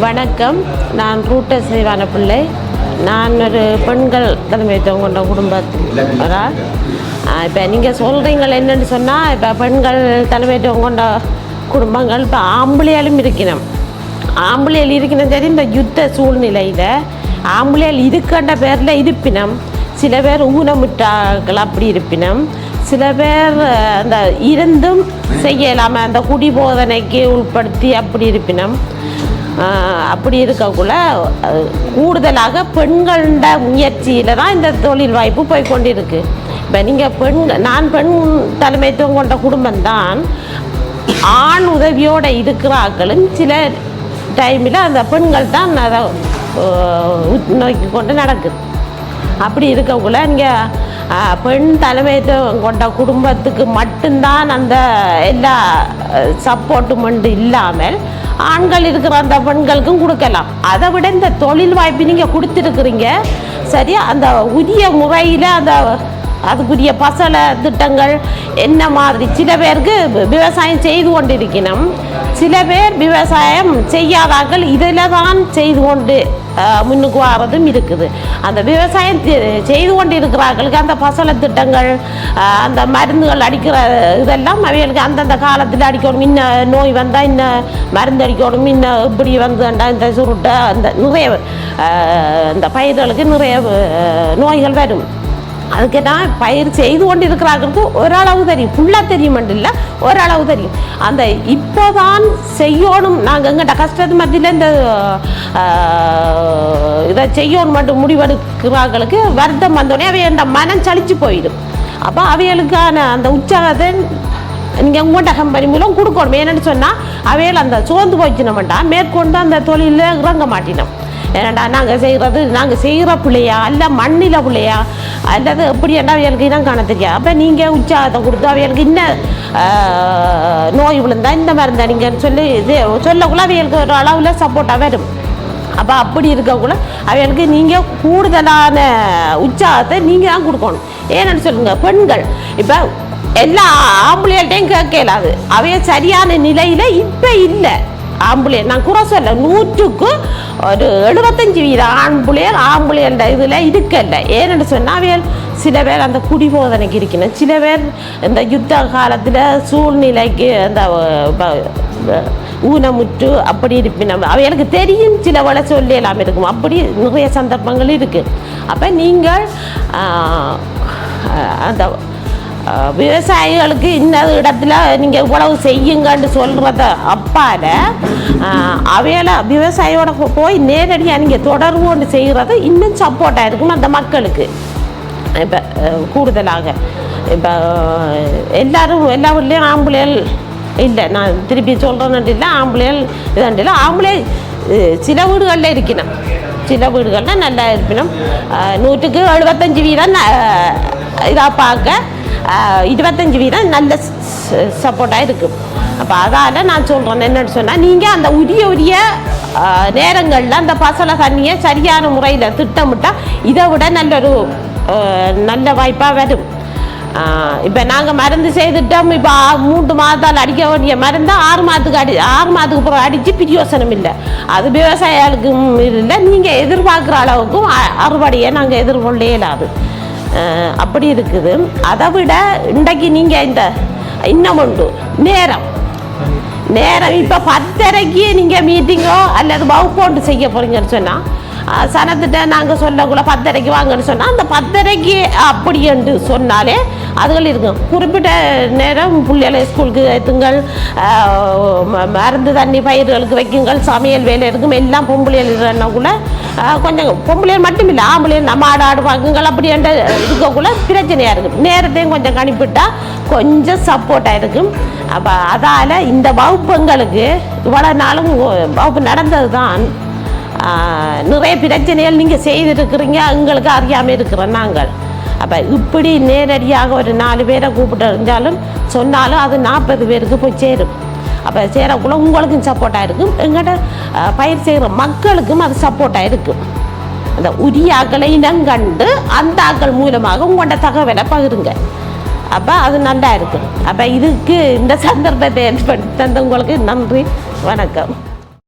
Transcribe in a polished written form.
வணக்கம். நான் ரூட்டர் ஸ்ரீவான பிள்ளை. நான் ஒரு பெண்கள் தலைமைத்துவம் கொண்ட குடும்பத்தில். இப்போ நீங்கள் சொல்கிறீங்கள் என்னென்னு சொன்னால், இப்போ பெண்கள் தலைமைத்துவம் கொண்ட குடும்பங்கள் இப்போ ஆம்பளையாலும் இருக்கணும். ஆம்பளையால் இருக்கணும். சரி, இந்த யுத்த சூழ்நிலையில் ஆம்பளையால் இதுக்கண்ட பேரில் இருப்பினம். சில பேர் ஊனமுற்றார்கள் அப்படி இருப்பினம். சில பேர் அந்த இருந்தும் செய்யலாமல் அந்த குடி போதனைக்கு உட்படுத்தி அப்படி இருப்பினம். அப்படி இருக்கக்குள்ள கூடுதலாக பெண்கள முயற்சியில் தான் இந்த தொழில் வாய்ப்பு போய்கொண்டிருக்கு. இப்போ நீங்கள் நான் பெண் தலைமைத்துவம் கொண்ட குடும்பம்தான். ஆண் உதவியோடு இருக்கிறார்களும் சில டைமில் அந்த பெண்கள் தான் அதை நோக்கி கொண்டு நடக்குது. அப்படி இருக்கக்குள்ள நீங்கள் பெண் தலைமைத்துவம் கொண்ட குடும்பத்துக்கு மட்டும்தான் அந்த எல்லா சப்போர்ட்டும் இல்லாமல் ஆண்கள் இருக்கிற அந்த பெண்களுக்கும் கொடுக்கலாம். அதை விட இந்த தொழில் வாய்ப்பு நீங்கள் கொடுத்துருக்குறீங்க. சரியா, அந்த உரிய முறையில் அந்த அதுக்குரிய பசல திட்டங்கள் என்ன மாதிரி. சில பேருக்கு விவசாயம் செய்து கொண்டிருக்கணும், சில பேர் விவசாயம் செய்யாதார்கள் இதில் தான் செய்து கொண்டு முன்னுக்கு வரதும் இருக்குது. அந்த விவசாயம் செய்து கொண்டு இருக்கிறார்களுக்கு அந்த பசல திட்டங்கள், அந்த மருந்துகள் அடிக்கிற இதெல்லாம் அவைகளுக்கு அந்தந்த காலத்தில் அடிக்கணும். இன்னும் நோய் வந்தால் இன்னும் மருந்து அடிக்கணும், இன்னும் இப்படி வந்துண்டா இந்த சுருட்டை அந்த நிறைய இந்த பயிர்களுக்கு நிறைய நோய்கள் வரும். அதுக்கு தான் பயிர் செய்து கொண்டு இருக்கிறார்களுக்கு ஓரளவு தெரியும். ஃபுல்லாக தெரியுமென்று இல்லை, ஓரளவு தெரியும். அந்த இப்போ தான் செய்யணும். நாங்கள் எங்கிட்ட கஷ்டத்து மத்தியில் இந்த இதை செய்யணும் மட்டும் முடிவெடுக்கிறார்களுக்கு வருத்தம் வந்தோடனே அவை அந்த மனம் சளிச்சு போயிடும். அப்போ அவைகளுக்கான அந்த உற்சாகத்தை நீங்கள் உங்கள்கிட்ட கம்பெனி மூலம் கொடுக்கணும். என்னென்னு சொன்னால் அவைகள் அந்த சோர்ந்து போச்சுனோம்டா மேற்கொண்டு அந்த தொழிலில் இறங்க மாட்டினோம். ஏன்னாண்டா நாங்கள் செய்கிற பிள்ளையா அல்ல மண்ணில் பிள்ளையா அல்லது எப்படி ஏண்டா அவைகளுக்கு இனம் காண தெரியாது. அப்போ நீங்கள் உற்சாகத்தை கொடுத்து அவைகளுக்கு இன்னும் நோய் விழுந்தா இந்த மருந்தா நீங்கன்னு சொல்லக்குள்ள அவைகளுக்கு ஒரு அளவில் சப்போர்ட்டாக வரும். அப்போ அப்படி இருக்கக்குள்ள அவைகளுக்கு நீங்கள் கூடுதலான உற்சாகத்தை நீங்கள் தான் கொடுக்கணும். ஏன்னு சொல்லுங்கள், பெண்கள் இப்போ எல்லா ஆம்பளைகள்டையும் கேட்கலாது. அவைய சரியான நிலையில் இப்போ இல்லை. ஆம்பளையர் நான் குறை சொல்ல, 100க்கு ஒரு 75% ஆம்பளையர்ட இதில் இருக்கல. ஏன்னு சொன்னால் அவையல் சில பேர் அந்த குடிபோதனைக்கு இருக்கணும், சில பேர் இந்த யுத்த காலத்தில் சூழ்நிலைக்கு அந்த ஊனமுற்று அப்படி இருப்பினும் அவைகளுக்கு தெரியும். சில வேலை சொல்லி எல்லாம் இருக்கும். அப்படி நிறைய சந்தர்ப்பங்கள் இருக்குது. அப்போ நீங்கள் அந்த விவசாயிகளுக்கு இந்த இடத்துல நீங்கள் இவ்வளவு செய்யுங்கன்னு சொல்கிறத அப்பால் அவையில் விவசாயியோட போய் நேரடியாக நீங்கள் தொடர்பு கொண்டு செய்கிறது இன்னும் சப்போர்ட்டாக இருக்கும் அந்த மக்களுக்கு. இப்போ கூடுதலாக இப்போ எல்லோரும் எல்லா வீட்லேயும் ஆம்பளைகள் இல்லை, நான் திருப்பி சொல்கிறேன்னு இல்லை, ஆம்பளைகள் இதாண்டு இல்லை. ஆம்பளை சில வீடுகளில் இருக்கணும், சில வீடுகளில் நல்லா இருக்கணும். 100க்கு 75% இதாக பார்க்க 25% நல்ல சப்போர்ட்டாக இருக்கும். அப்போ அதால் நான் சொல்கிறேன் என்னென்னு சொன்னால், நீங்கள் அந்த உரிய நேரங்களில் அந்த பசலை தண்ணியை சரியான முறையில் திட்டமிட்டால் இதை விட நல்ல வாய்ப்பாக வரும். இப்போ நாங்கள் மருந்து செய்துட்டோம். இப்போ 3 மாதத்தால் அடிக்க வேண்டிய மருந்து 6 மாதத்துக்கு அப்புறம் அடித்து பிரியோசனம் இல்லை. அது விவசாயிகளுக்கும் இல்லை, நீங்கள் எதிர்பார்க்குற அளவுக்கும் அறுவடையை நாங்கள் எதிர்கொள்ளே இல்லாது அப்படி இருக்குது. அதை விட இன்றைக்கு நீங்கள் இன்னும் உண்டு நேரம் இப்போ 10:30க்கு நீங்கள் மீட்டிங்கோ அல்லது வகுப்போண்டு செய்ய போகிறீங்கன்னு சொன்னால் சனத்திட்ட நாங்கள் சொல்லக்குள்ள 10:30க்கு வாங்கன்னு சொன்னால் அந்த 10:30க்கு அப்படி என்று சொன்னாலே அதுகள் இருக்கும். குறிப்பிட்ட நேரம் பிள்ளைகளை ஸ்கூலுக்கு ஏற்றுங்கள், மருந்து தண்ணி பயிர்களுக்கு வைக்குங்கள், சமையல் வேலை இருக்கும். எல்லாம் பொம்பளைக்குள்ள கொஞ்சம் பொம்பளைகள் மட்டும் இல்லை, ஆம்பளைகள் நம்ம ஆடு பார்க்குங்கள். அப்படி என்ற இருக்கக்குள்ள பிரச்சனையாக இருக்கும். நேரத்தையும் கொஞ்சம் கணிப்பிட்டால் கொஞ்சம் சப்போர்ட்டாக இருக்கும். அப்போ அதால் இந்த வகுப்புங்களுக்கு இவ்வளோ நாளும் வகுப்பு நடந்தது தான். நிறைய பிரச்சனைகள் நீங்கள் செய்திருக்கிறீங்க, எங்களுக்கு அறியாமல் இருக்கிறோம் நாங்கள். அப்போ இப்படி நேரடியாக ஒரு 4 பேரை கூப்பிட்டு இருந்தாலும் சொன்னாலும் அது 40 பேருக்கு போய் சேரும். அப்போ சேரக்குள்ள உங்களுக்கும் சப்போர்ட்டாக இருக்கும், எங்கள்கிட்ட பயிர் செய்கிற மக்களுக்கும் அது சப்போர்ட்டாக இருக்கும். அந்த உரிய ஆக்களை இனங்கண்டு அந்த ஆக்கள் மூலமாக உங்களோட தகவலை பகிருங்க. அப்போ அது நல்லா இருக்கும். அப்போ இதுக்கு இந்த சந்தர்ப்பத்தை ஏற்படுத்தி தந்தவங்களுக்கு நன்றி, வணக்கம்.